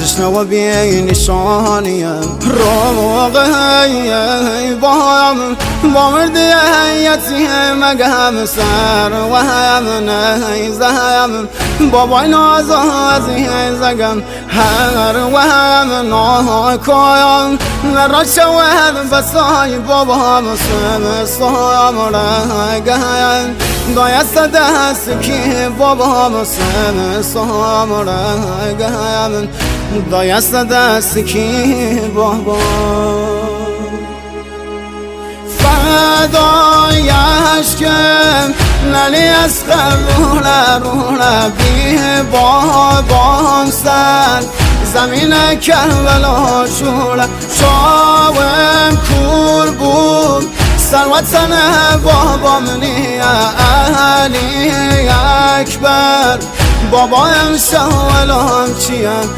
تشنه و بی نشانیم روغی با مردی یتیم مگم سر و هم نیزم بابای نازازی زگم هر و هم ناکایم را شود بسای بابا مسلم سام رگم دایست دست کی بابا مسلم سام رگم دایست دست کی بابا فدایش کم نلی از روله بی بابام سر زمین کربلا شوله شاوم کور بود سروتن بابام نی علی اکبر بابایم شاولام چیم